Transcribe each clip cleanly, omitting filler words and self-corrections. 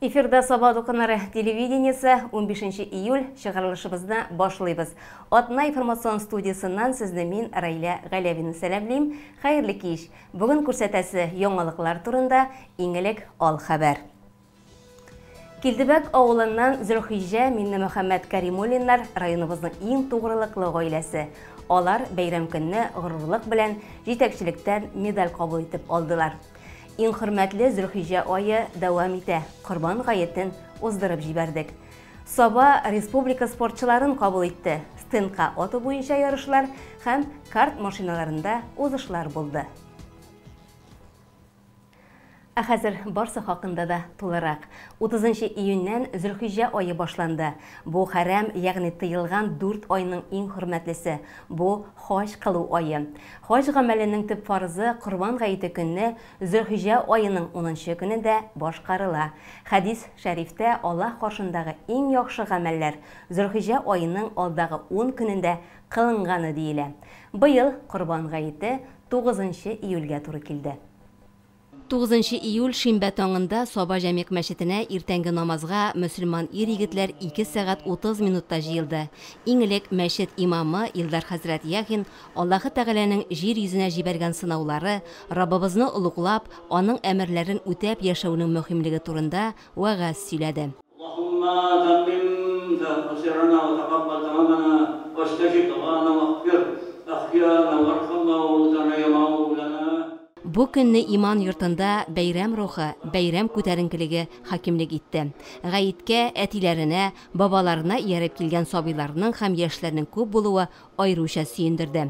Эфирда Саба Дуканары телевидениесі 15 июль шығарылышыбызды башлайбыз. Атна информацион студиясынан сізді мен Райля Галявин сәлемлейм. Хайырлы кеш. Бүгін күрсәтәсе яңалыклар турында иңелек ал хәбәр. Килдебәк авылыннан Зөлхиҗә Минне Мөхәммәд Кәримуллиннар районыбызның иң тугрылыклы гаиләсе. Алар бәйрәм көнне горурлык белән җитәкчелектән медаль кабул итеп алдылар. Иң хөрмәтле Зөлхиҗә айы дәвам итә. Корбан гаетен уздырып җибәрдек. Саба республика спортчыларын кабул итте. Стендка аты буенча ярышлар һәм карт машиналарында узышлар булды. Хәзер барсы хакында да тулырак. 30 июньнән Зөлхиҗә айы башланды. Бу хәрәм, ягъни тыелган 4 айның иң хөрмәтлесе. Бу хаҗ кылу айы. Хаҗ гамәленең төп фарызы Корбан гаете көнне Зөлхиҗә айының 10 көнендә башкарыла. Хәдис шәрифтә Аллаһ каршындагы иң яхшы гамәлләр Зөлхиҗә айының алдагы 10 көнендә кылынганы диелә. Быел Корбан гаете 9 июльгә туры килде. 9 июль шимбә таңында Саба җәмигъ мәчетенә иртәнге намазга мөселман ир-егетләр 2 сәгать 30 минутта җыелды. Иң элек мәчет имамы Илдар хәзрәт Яхин Аллаһы Тәгаләнең җир йөзенә җибәргән сынаулары, Раббыбызны улуглап, аның әмерләрен үтәп яшәүнең мөһимлеге турында вәгазь сөйләде. Бу көнне иман йортында бәйрәм рухы, бәйрәм күтәренкелеге хакимлек итте. Гаеткә әтиләренә, бабаларына ияреп килгән сабыйларның һәм яшьләрнең күп булуы айруча сөендерде.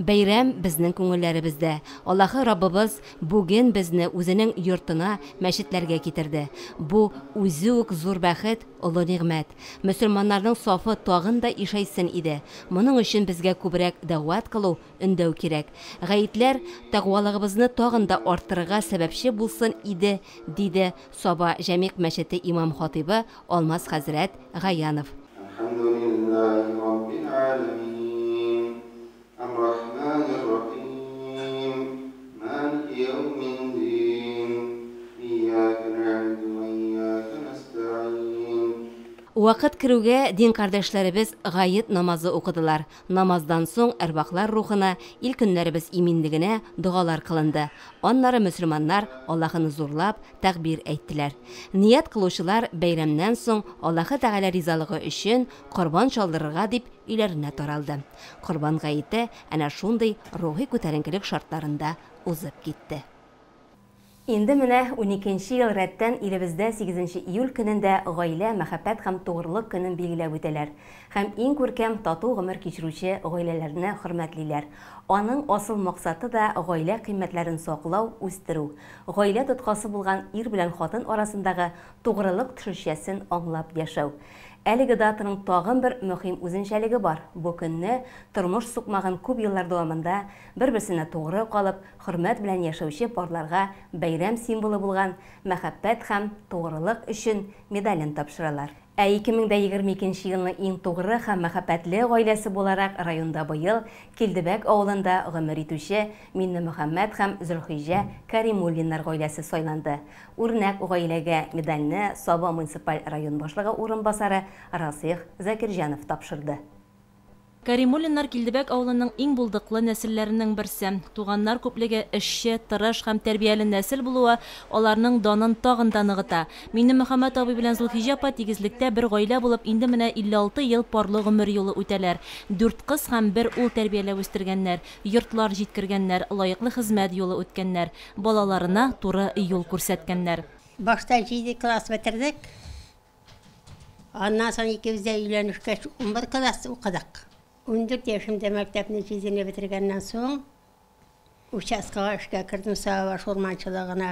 Бәйрәм безнең күңелләребездә. Аллаһы Раббыбыз бүген безне үзенең йортына, мәчетләргә китерде. Бу үзе үк зур бәхет, олы нигъмәт. Мөселманнарның сафы тагын да ишәйсен иде. Моның өчен безгә күбрәк дәгъват кылу, өндәү кирәк. Гаетләр тагъвалыгыбызны тагын да арттырырга сәбәпче булсын иде, диде Саба җәмигъ мәчете имам хатибы Алмаз хәзрәт Гаянов. Вакыт керүгә дин кардәшләребез гает намазы укыдылар. Намаздан соң әрвахлар рухына, ил көннәребез иминлегенә дугалар кылынды. Аннары мөселманнар Аллаһны зурлап тәкбир әйттеләр. Ният кылучылар бәйрәмнән соң Аллаһы Тәгалә ризалыгы өчен корбан чалдырырга дип өйләренә таралды. Корбан гаете әнә шундый рухи күтәренкелек шартларында узып китте. Инде менә 12 ел рәттән илебездә 8 июль көнендә гаилә, мәхәббәт һәм тугрылык көнен билгеләп үтәләр. Һәм иң күркәм тату гомер кичерүче гаиләләрне хөрмәтлиләр. Аның асыл максаты да гаилә кыйммәтләрен саклау, үстерү. Гаилә тоткасы булган ир белән хатын арасындагы тугрылык төшенчәсен аңлап яшәү. Әлеге датаның тагын бер мөһим үзенчәлеге бар. Бу көнне тормыш сукмаган күп еллар дәвамында бер-берсенә тугры калып, хөрмәт белән яшәүче парларга бәйрәм символы булган мәхәббәт һәм тугрылык өчен медален тапшыралар. 2022 елның иң тугры һәм мәхәббәтле гаиләсе буларак районда быел Килдебәк авылында гомер итүче Минне Мөхәммәд һәм Зөлхиҗә Кәримуллиннар гаиләсе сайланды. Үрнәк гаиләгә медальне Саба муниципаль район башлыгы урынбасары Расих Закирҗанов тапшырды. Кәримуллиннар Килдебәк авылының иң булдыклы нәселләренең берсе. Туганнар күплеге эшче, тырыш һәм тәрбияле нәсел булуы аларның данын тагын да ныгыта. Минне Мөхәммәд абый белән Зөлхиҗә апа тигезлектә бер гаилә булып инде менә 56 ел парлы гомер юлы үтәләр. 4 кыз һәм 1 ул тәрбияләп үстергәннәр, йортлар җиткергәннәр, лаеклы хезмәт юлы үткәннәр, балаларына туры юл күрсәткәннәр. Башта 7 класс бетердек. Аннан соң икебез дә өйләнешкәч 11 класс укыдык. 14 yaşımda məktəbini cizini bitirgəndən soң участкага эшкә кирдим, Саба урманчылыгына.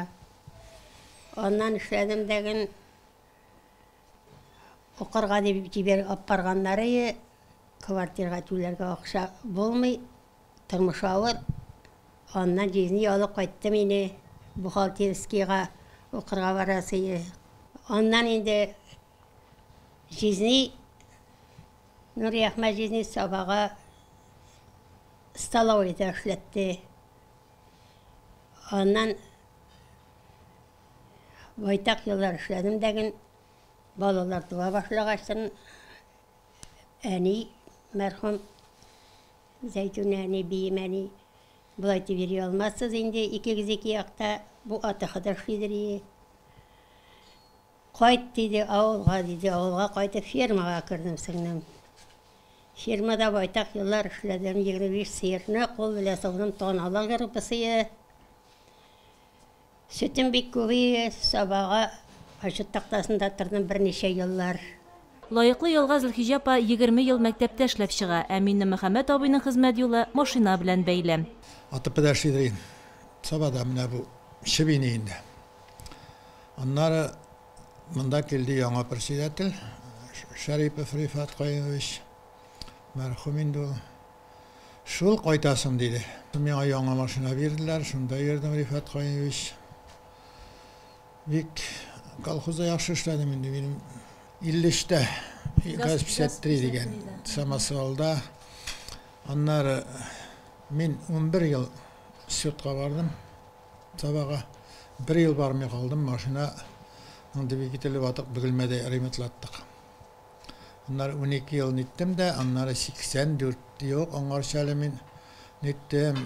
Ondan işlədim дәгән укырга дип җибәреп апарганнары, квартирага түләргә акча булмый, тормыш авыр. Ondan cizini алып кайттым инде, бухгалтерскийга укырга барасы. Ondan инде cizini Nuri Ahmed Cizini Sabaga staloyda эшләтте. Ondan Байтақ еллар эшләдем дәген, балалар туа башлагачтан әни мәрхүм Зәйтүн әни, бейім әни бұлай тибери алмассыз инде, икегіз екі яқта bu atıqıda şidiri. Qayt dedi ауылға қайтып фермаға кірдім сіңнім. Фермада байтақ yıllar işledim, 25 сиырны, қол біле соғдым, тонала ғырпысыйы. Sütüm бик көбейі, сабаға ашыт тақтасында тұрдым бірнеше yıllar. Лайыклы ялга Зөлхиҗә апа 20 ел мәктәптә эшләп чыга, ә Мине Мөхәммәд абыйның хезмәт юлы машина белән бәйле. Atıpıda şidirin. Sabada mine bu şibiniyinde. Onları bunda geldi yana председатель Şeripov Rifat Qayımış. Merhumindu. Şul qaytasım dedi. Mene yana maşina verdiler. Şunda yerdim Rifat Qayımış. Bik kolxozda yaxşı işledim indi benim. İllişte gaz pişirtri degen Samasalda. Onları men 11 yıl sürtqa vardım. Sabaga 1 yıl barmay kaldım. Maşina anda bir gitilip atık bugülmede remontlattık. Onları 12 yıl nittim de, onları 84 yok. Onlar şalimin nittim.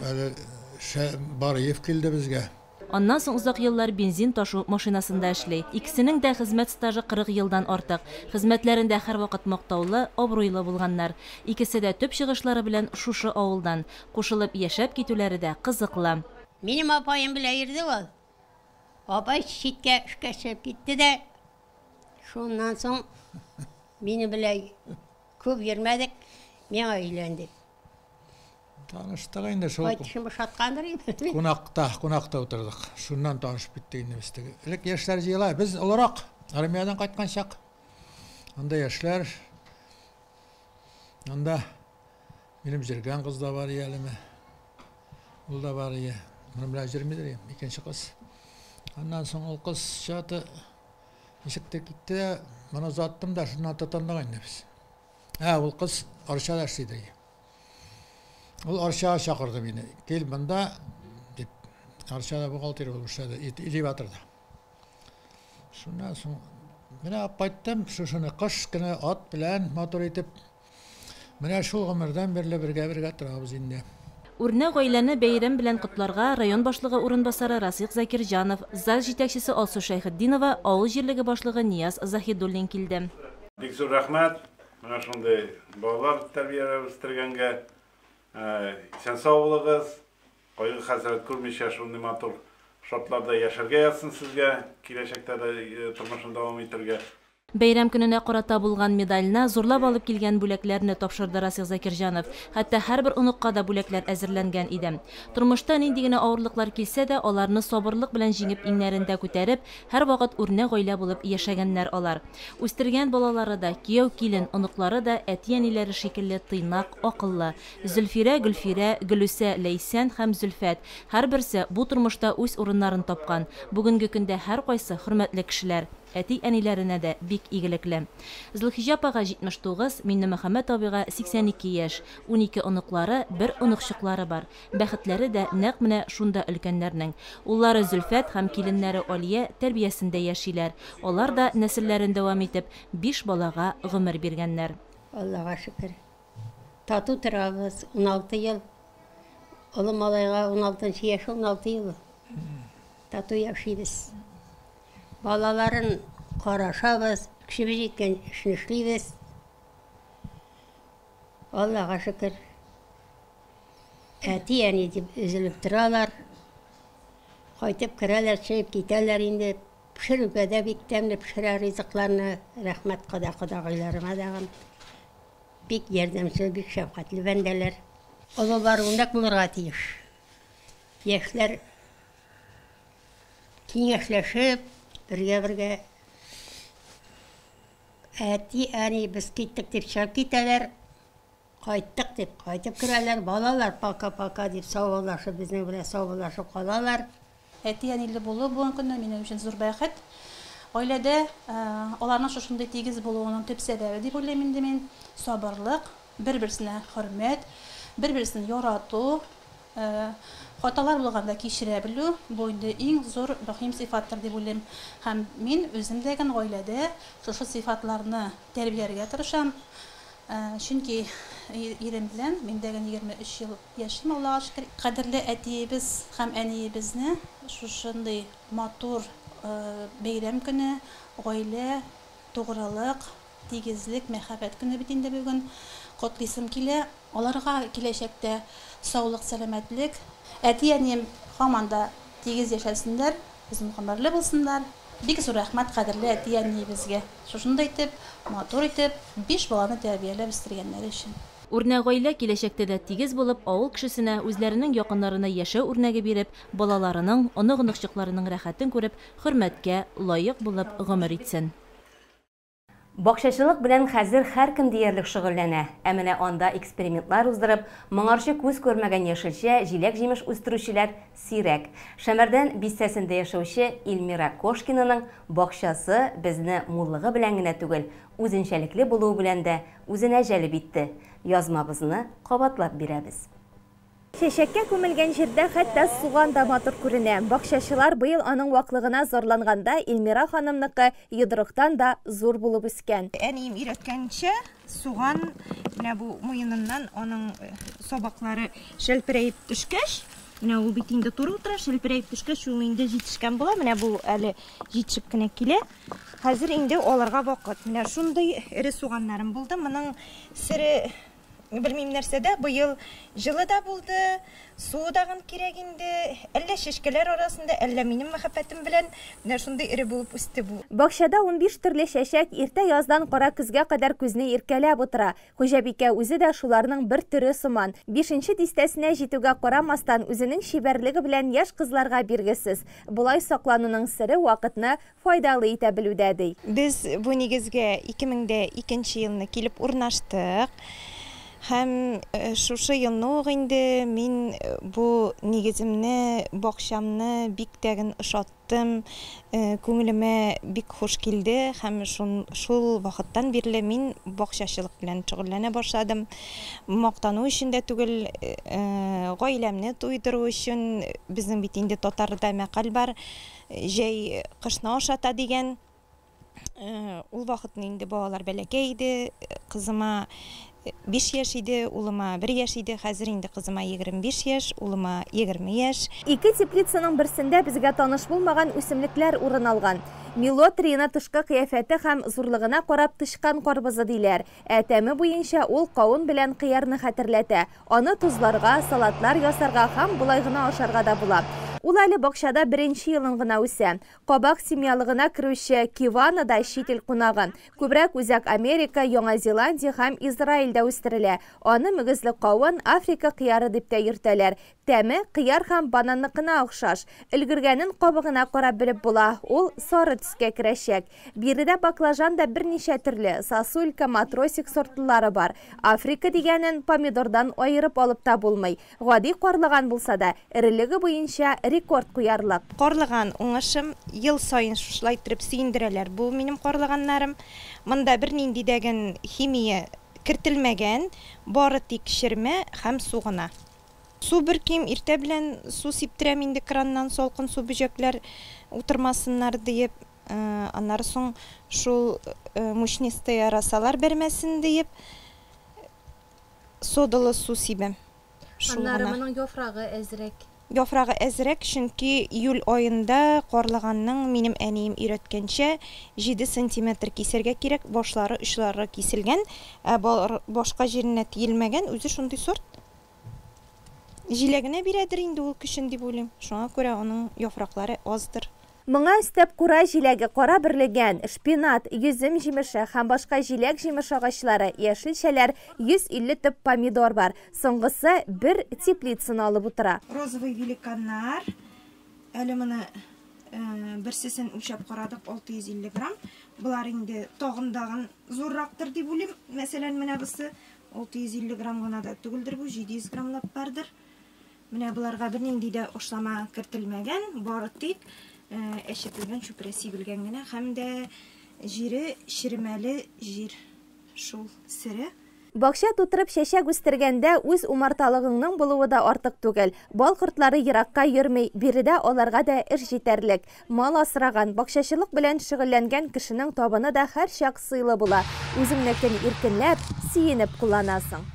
Barıyev keldi bizge. Аннан соң узак еллар бензин ташу машинасында эшләй. Икесенең дә хезмәт стажы 40 елдан артык. Хезмәтләрендә һәрвакыт мактаулы, абруйлы булганнар. Икесе дә төп чыгышлары белән шушы авылдан кушылып яшәп китүләре дә кызыклы. Минем апайым белән йөрде ул. Апай читкә эшкә чыгып китте дә, шуннан соң мине белән күп йөрмәдек, миңа өйләнде. Tanıştık indi şol. Кайтышым бушаткандыр инде. Qonaqta oturduk. Şundan tanışıp bittik indi. İlk yaşlar jıyla biz olarak armiyadan qaytqan şaq. Onda yaşlar. Onda benim jirgan kız da var yelime. Ul da var ya. Bunun bilen jirmidir ikinci kız. Ondan sonra o kız şatı ışıkta gitti de bana uzattım da şundan tutandık indi biz. O kız arşada işliydi. Ol arşağa çağırdı beni. Gel bunda dep. Arşada buğaltır olmuş elevatorda. Şundan soň mene apaytdım şunu kış günü at bilen motor etip mene şol gümürden berle birge turabız indi. Үрнә гаиләне бәйрәм белән котларга район башлыгы урынбасары Расих Закирҗанов, ЗАГС җитәкчесе Алсу Шәйхетдинова, авыл җирлеге башлыгы Нияз Заһидуллин килде. Бик зур рәхмәт. Менә шундый балалар тәрбияләп үстергәнгә sen sağ olunuz. Кайгы хәсрәт күрмичә шундый матур шартларда яшәргә язсын сезгә, киләчәктә дә тормышын дәвам итәргә. Бәйрәм көненә карата булган медальне зурлап алып килгән бүләкләрне тапшырды Расих Закирҗанов. Хәтта һәрбер оныкка да бүләкләр әзерләнгән иде. Тормышта нинди генә авырлыклар килсә дә, аларны сабырлык белән җиңеп иңнәрендә күтәреп, һәрвакыт үрнә гаилә булып яшәгәннәр алар. Үстергән балалары да, кияү килен, оныклары да әти-әниләре шикелле тыйнак, акыллы. Зөлфирә, Гөлфирә, Гөлүсә, Ләйсән һәм Зөлфәт һәрберсе бу тормышта үз урыннарын тапкан. Бүгенге көндә һәркайсы хөрмәтле кешеләр. Әти-әниләренә дә бик игелекле. Зөлхиҗә апага 79, Мине Мөхәммәд абыйга 82 яшь, 12 оныклары, 1 оныкчыклары бар. Бәхетләре дә нәкъ менә шунда өлкәннәрнең. Уллары Зөлфәт һәм киленнәре Алия тәрбиясендә яшиләр. Алар да нәселләрен дәвам итеп 5 балага гомер биргәннәр. Аллага шөкер. Тату торабыз 16 ел. Улы малайга 16 яшь, 16 ел. Тату яшибез. Балаларын карашабыз, кишибез җиткән эшне эшлибез. Аллага шөкер. Әти-әни дип üzülеп торалар. Кайтып керәләр, чыгып китәләр инде. Пешерүгә дә бик тәмле пешерә ризыкларны. Рәхмәт кадагыйларыма дагы. Бик ярдәмчел, бик шәфкатьле бәндәләр. Олылар ундак булырга тиеш. Яшьләр киңәшләшеп Бірге әти-әни біз кеттік деп шығып кетелер, қайттық деп қайтып кірелер, балалар пака-пака деп саубалашып, біздің біле саубалашып қалалар. Әти-әнилі болу бұған күнді менің үшін зор бәхет. Ойлады, оларның шошындай тегіз болуының төп сәбәбі деп ойлаймын мен сабырлық, бір-бірсіне хөрмәт, бір-бірсін ярату, хаталар булганда кичерә белү бу инде иң зур мөһим сыйфаттыр дип уйлыйм. Һәм мин үзем дәгән гаиләдә шушы сыйфатларны тәрбияләргә тырышам. Чөнки ирем белән мин дәгән 23 ел яшим, Аллага шөкер. Кадерле әтиебез һәм әниебезне шушындый матур бәйрәм көне, гаилә, тугрылык, тигезлек, мәхәббәт көне бит инде бүген котлыйсым килә. Аларга киләчәктә саулык, сәламәтлек, әти-әнием һаман да тигез яшәсеннәр, безнең гомерле булсыннар. Бик зур рәхмәт кадерле әти-әниебезгә. Шушында итеп, матур итеп, 5 баланы тәрбияләп үстергәннәр өчен. Үрнәк гаилә киләчәктә дә тигез булып, авыл кешесенә, үзләренең якыннарына яшәү үрнәге биреп, балаларының, онык-оныкчыкларының рәхәтен күреп, хөрмәткә лаек булып гомер итсен. Бакчачылык белән хәзер һәркем диярлек шөгыльләнә. Ә менә анда экспериментлар уздырып, моңарчы күз күрмәгән яшелчә, җиләк-җимеш үстерүчеләр сирәк. Шәмәрдән бистәсендә яшәүче Эльмира Кошкинаның бакчасы безне муллыгы белән генә түгел, үзенчәлекле булуы белән дә үзенә җәлеп итте. Язмабызны кабатлап бирәбез. Чәчәккә күмелгән җирдә хәтта суган да матур күренә. Бакчачылар быел аның ваклыгына зарланганда Эльмира ханымныкы йодрыктан да зур булып үскән. Әнием өйрәткәнчә, суган менә бу муеныннан аның сабаклары шәлперәеп төшкәч, менә ул бит инде туры утыра, шәлперәеп төшкәч ул инде җитешкән була. Менә бу әле җитешеп кенә килә. Хәзер инде аларга вакыт. Менә шундый эре суганнарым булды. Моның сире Белмим нәрсәдә, быел җылы да булды, су дагын кирәк инде, әллә шешкәләр арасында, әллә минем мәхәббәтем белән менә шундый ире булып үсте бу. Бакчада 15 төрле чәчәк иртә яздан кара көзгә кадәр күзне иркәләп утыра. Хуҗабикә үзе дә шуларның бер төре сыман. 5нче дистәсенә җитүгә карамастан үзенең шибәрлеге белән яшь кызларга биргесез. Булай саклануның сире вакытны файдалы итә белүдә ди. Без бу нигезгә 2002 елны килеп урнаштык. Һәм шушы елны инде мин бу нигеземне, бакчамны бик тәген ошаттым. Күңелемә бик хуш килде һәм шул вакыттан бирле мин бакчачылык белән шөгыльләнә башладым. Мактану өчен дә түгел, гаиләмне туйдыру өчен. Безнең бит инде татарда мәкаль бар, җәй кышны ашата дигән. Ул вакытны инде балалар бәләкәй иде, кызыма 5 яшь иде, улыма 1 яшь иде, хәзер инде кызыма 25 яшь, улыма 20 яшь. Ике теплицаның берсендә безгә таныш булмаган үсемлекләр урын алган. Милотрина тышкы кыяфәте һәм зурлыгына карап тышкан карбызы диләр. Тәме буенча ул кавын белән кыярны хәтерләтә. Аны тузларга, салатлар ясарга һәм булай гына ашарга да була. Ул әле бакчада 1нче елын гына үсә. Кабак семьялыгына керүче Киванада чит ил кунагы. Күбрәк үзәк Америка, Яңа Зеландия һәм Израильдә үстерелә. Аны мөгезле кавын, Африка кыяры дип тә йөртәләр. Тәме кыяр һәм бананныкына охшаш. Өлгергәнен кабыгына карап белеп була. Ул сары төскә керәчәк. Биредә баклажан да берничә төрле, сосулька, матросик сортлары бар. Африка дигәнен помидордан айырып алып та булмый. Гади карлыган булса да, ирелеге буенча рекорд куярлык. Карлыган уңышым ел сайын шулай итеп сөендерәләр. Бу минем карлыганнарым. Монда бернинди дәгән химия кертелмәгән, бары тик ширмә һәм су гына. Су берким иртә белән су сиптерәм инде краннан, салкын су бөҗәкләр утырмасыннар диеп, аннары соң шул мучнистые расалар бермәсен диеп содалы су сибәм. Аннары моның яфрагы әзрәк. Яфрагы әзрәк, чөнки июль аенда карлыганның минем әнием өйрәткәнчә 7 см кисәргә кирәк, башлары, очлары киселгән, башка җиренә тиелмәгән, үзе шундый сорт. Җиләгенә бирәдер инде ул көчен дип уйлыйм. Шуңа күрә аның яфраклары аздыр. Моңа өстәп кура җиләге, кара берлегән, шпинат, йөзем җимеше һәм башка җиләк-җимеш агачлары, яшелчәләр, 150 төп помидор бар. Соңгысы бер теплицаны алып утыра. Розовый великаннар. Әле моны берсесен үлчәп карадык, 650 грамм. Булар инде тагындагын зуррактыр дип уйлыйм. Мәсәлән, менә бусы 650 грамм гына да түгелдер, бу 700 граммлап бардыр. Менә буларга бернинди дә ошлама кертелмәгән, бары тик әшетелгән чүпрә сибелгән генә һәм дә җире ширмәле җир. Шул сире. Бакча тутырып чәчәк үстергәндә үз умарталыгыңның булуы да артык түгел. Бал кортлары еракка йөрмей, биредә аларга да эш җитәрлек. Мал асраган, бакчачылык белән шөгыльләнгән кешенең табыны да һәрчак сыйлы була. Үзеңнекен иркенләп, сөенеп кулланасың.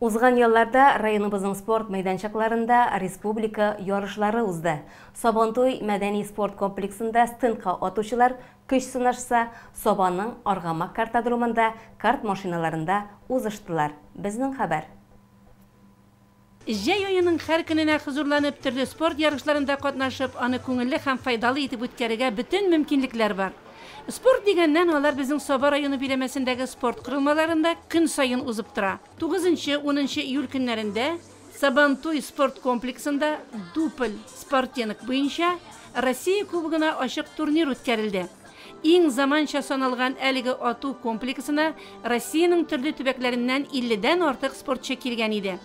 Узган елларда районыбызның спорт мәйданчыкларында республика ярышлары узды. Сабантуй мәдәни спорт комплексында стендка атучылар көч сынашса, Сабанның Аргамак картодрумында карт машиналарында узыштылар. Безнең хәбәр. Җәй аеның һәр көненә хозурланып, төрле спорт ярышларында катнашып, аны күңелле һәм файдалы итеп үткәрергә бөтен мөмкинлекләр бар. Спорт дигәннән алар безнең Саба районы биләмәсендәге спорт корылмаларында көн сайын узып тора. 9-10 июль көннәрендә Сабантуй спорт комплексында дупль спортенок буенча Россия кубогына ачык турнир үткәрелде. Иң заманча саналган әлеге ату комплексына Россиянең төрле төбәкләреннән 50-дән артык спортчы килгән иде.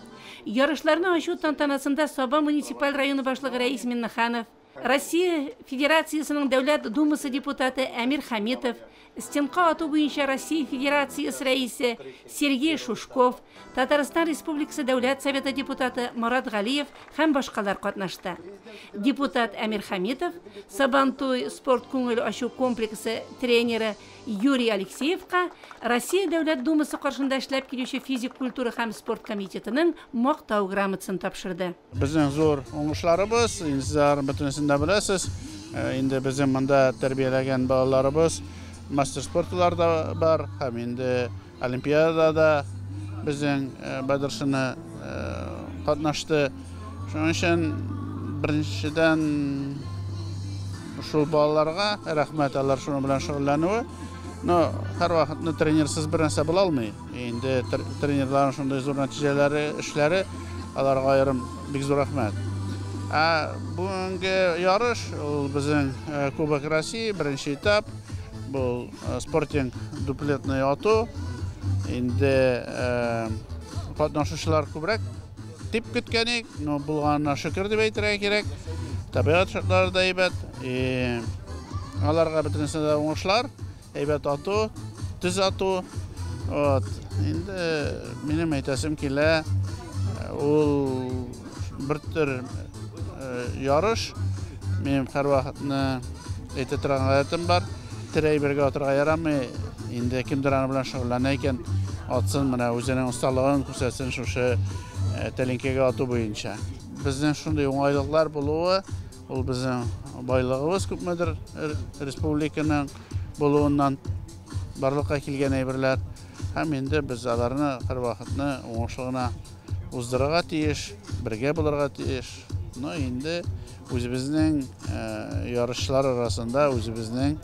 Ярышларны ачу тантанасында Саба муниципаль районы башлыгы Рәис Миннаханов, Россия Федерациясының Дәүләт Думасы депутаты Әмир Хамитов, стенка ату буенча Россия Федерациясы рәисе Сергей Шушков, Татарстан Республикасы Дәүләт Советы депутаты Марат Галиев һәм башкалар катнашты. Депутат Әмир Хамитов Сабантуй спорт күңел ачу комплексы тренеры Юрий Алексеевка Россия Дәүләт Думасы каршында эшләп килүче физик культура һәм спорт комитетының мактау грамотасын тапшырды. Безнең зур уңышларыбыз, инде бөтенесендә беләсез, инде безнең монда тәрбияләгән балаларыбыз мастер спортларда бар, һәм инде олимпиадада безнең бәдершене катнашты. Шуның өчен беренчедән шул балаларга рәхмәт, алар шуның белән шөгыльләнүе. Но һәр вакытны тренерсыз бер нәрсә була алмый. Инде тренерларның шундый зур нәтиҗәләре, эшләре, аларга аерым бик зур рәхмәт. Бүгенге ярыш ул безнең Кубок России беренче этап. Бу спортинг дуплетный ату. Инде катнашучылар күбрәк дип көткәнек, но булганына шөкер дип әйтергә кирәк. Табигать шартлары да әйбәт. Аларга бөтенесе дә уңышлар. Әйбәт ату, төз ату. Инде минем әйтәсем килә, ул бертөр ярыш. Минем һәр вакытны әйтә торган гадәтем бар. Терәй бергә атырга ярамый. Инде кемдер аны белән шөгыльләнә икән, атсын, менә үзенең осталыгын күрсәтсен шушы тәлинкәгә ату буенча. Безнең шундый уңайлыклар булуы, ул безнең байлыгыбыз күпмедер республиканың булуыннан барлыкка килгән әйберләр. Һәм инде без аларны һәр вакытны уңышлыгына уздырырга тиеш, бергә булырга тиеш. Но инде үзебезнең ярышлар арасында үзебезнең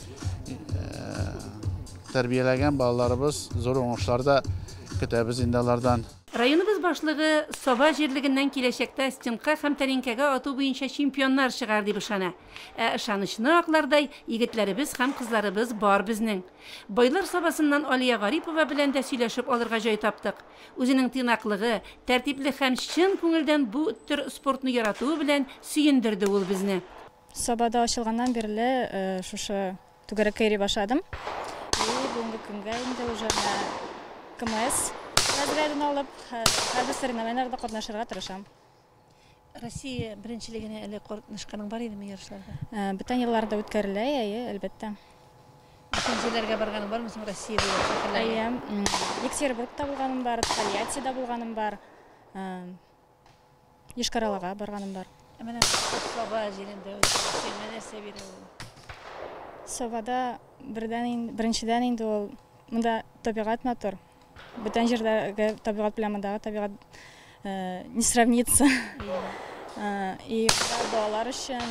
тәрбияләгән балаларыбыз зур уңышларда көтәбез инде алардан. Районыбыз башлыгы Саба җирлегеннән киләчәктә стенка һәм тәлинкәгә ату буенча чемпионнар чыгар дип ышана. Ышанычны аклардай егетләребез һәм кызларыбыз бар безнең. Байлар Сабасыннан Алия Гарипова белән дә сөйләшеп алырга җай таптык. Үзенең тыйнаклыгы, тәртипле һәм чын күңелдән бу төр спортны яратуы белән сөендерде ул безне. Сабада ачылганнан бирле шушы түгәрәккә йөри башладым. Бүгенге көнгә инде уже КМС разрядын алып, хәзер соревнованиеларда катнашырга тырышам. Россия беренчелегенә әле катнашканың бар идеме ярышларда? Бүтән елларда үткәрелә, әлбәттә. Бүтән җирләргә барганың бармы соң Россия буенча? Екатеринбургта булганым бар, Тольяттида булганым бар, Йошкар-Олага барганым бар. Менә Саба җирендә үзеңә нәрсә бирә ул? Сабада беренчедән инде ул монда табигать матур. Бүтән җирдәге табигать белән мондагы табигать не сравнится. И балалар өчен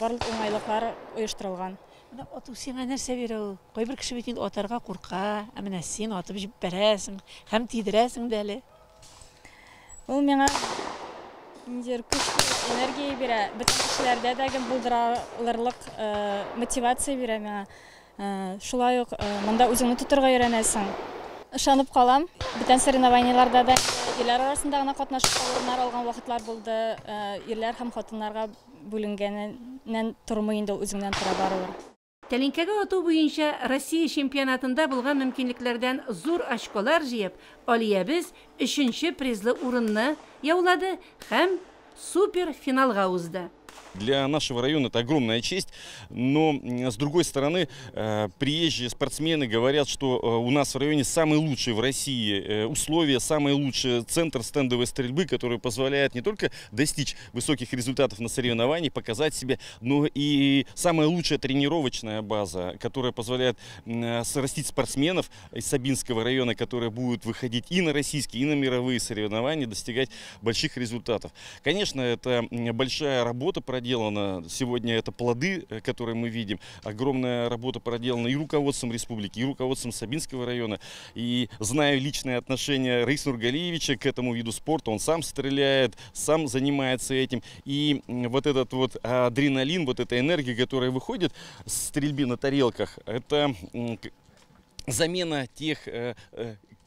барлык уңайлыклар оештырылган. Менә ату сиңа нәрсә бирә ул? Кайбер кеше бит инде атарга курка, менә син атып җибәрәсең һәм тидерәсең дә әле. Ул миңа инде көчле энергия бирә. Бүтән кешеләрдә дә булдырырлык мотивация бирә миңа. Шулай ук монда үзеңне тотырга өйрәнәсең. Ышанып калам. бүтән соревнованияларда да ирләр арасында гына катнашып урыннар алган вакытлар булды. Ирләр һәм хатыннарга бүленгәннән тормый инде үзеңнән тора барылыр. Тәлинкәгә ату буенча Россия чемпионатында булган мөмкинлекләрдән зур очколар җыеп, Алиябез 3нче призлы урынны яулады һәм супер финалга узды. Для нашего района это огромная честь, но с другой стороны приезжие спортсмены говорят, что у нас в районе самый лучший в России условия, самый лучший центр стендовой стрельбы, который позволяет не только достичь высоких результатов на соревнованиях, показать себя, но и самая лучшая тренировочная база, которая позволяет срастить спортсменов из Сабинского района, которые будут выходить и на российские, и на мировые соревнования, достигать больших результатов. Конечно, это большая работа проделана. Сегодня это плоды, которые мы видим. Огромная работа проделана и руководством республики, и руководством Сабинского района. И знаю личное отношение Раиса Нургалиевича к этому виду спорта. Он сам стреляет, сам занимается этим. И вот этот вот адреналин, вот эта энергия, которая выходит с стрельбы на тарелках, это замена тех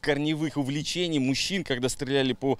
корневых увлечений мужчин, когда стреляли по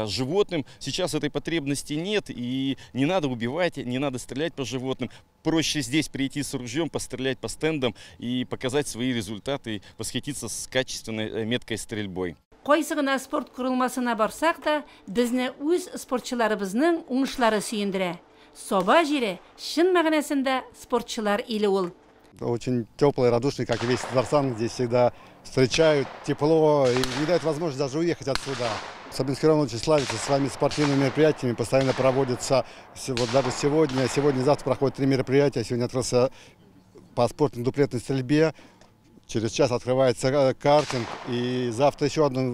животным. Сейчас этой потребности нет, и не надо убивать, не надо стрелять по животным. Проще здесь прийти с ружьем, пострелять по стендам и показать свои результаты, и восхититься с качественной меткой стрельбой. Кайсы гына спорт курылмасына барсак та, безне үз спортчыларыбызның уңышлары сөендерә. Соба җире шын мәгънәсендә спортчылар иле ул. Очень теплый, радушный, как и весь Татарстан. Здесь всегда встречают тепло и не дают возможность даже уехать отсюда. Сабинский район очень славится своими спортивными мероприятиями. Постоянно проводятся, вот даже сегодня и завтра проходят 3 мероприятия. Сегодня открылся по спортной дуплетной стрельбе. Через час открывается картинг. И завтра еще одно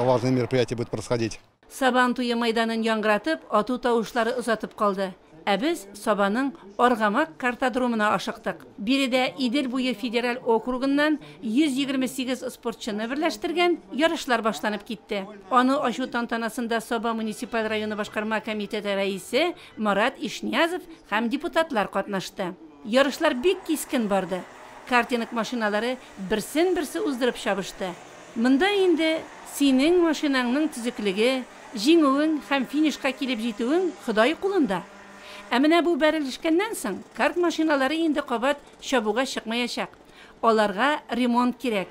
важное мероприятие будет происходить. Сабан туе майданын яңгыратып, ату тавышлары озатып калды. Біз Сабаның Аргамак картодромына ашықтық. Биредә Идел буе федераль округыннан 128 спортчыны берләштергән ярышлар башланып китте. Аны ачу тантанасында Саба муниципаль районы башкарма комитеты рәисе Марат Ишниязов һәм депутатлар катнашты. Ярышлар бик кискен барды. Картинг машиналары берсен-берсе уздырып чабышты. Монда инде синең машинаңның төзеклеге, җиңүең һәм финишка килеп җитүең Ходай кулында. Әмінә бу бәрелешкәннән соң, карт машиналары инде кабат чабуга чыкмаячак. Аларга ремонт кирәк.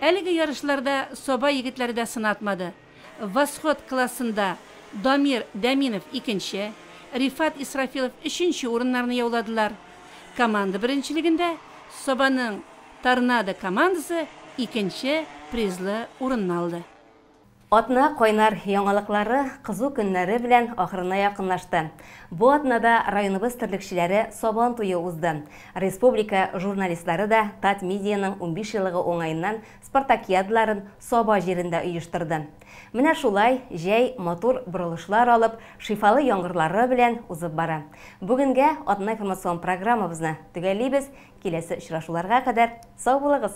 Әлеге ярышларда Саба егетләре дә сынатмады. Восход классында Дамир Даминов 2нче, Рифат Исрафилов 3нче урыннарны яуладылар. Команда беренчелегендә Сабаның Торнадо командасы 2нче призлы урынны алды. Атна кайнар яңалыклары кызу көннәре белән ахырына якынлашты. Бу атнада районыбыз терлекчеләре Сабан туе узды. Республика журналистлары да Тат медианың 15 еллыгы уңайыннан спартакиадаларын Саба җирендә оештырды. Менә шулай җәй мотор борылышлар алып, шифалы яңгырлары белән узып бара. Бүгенгә атна информацион программабызны төгәллибез. Киләсе очрашуларга кадәр сау булыгыз.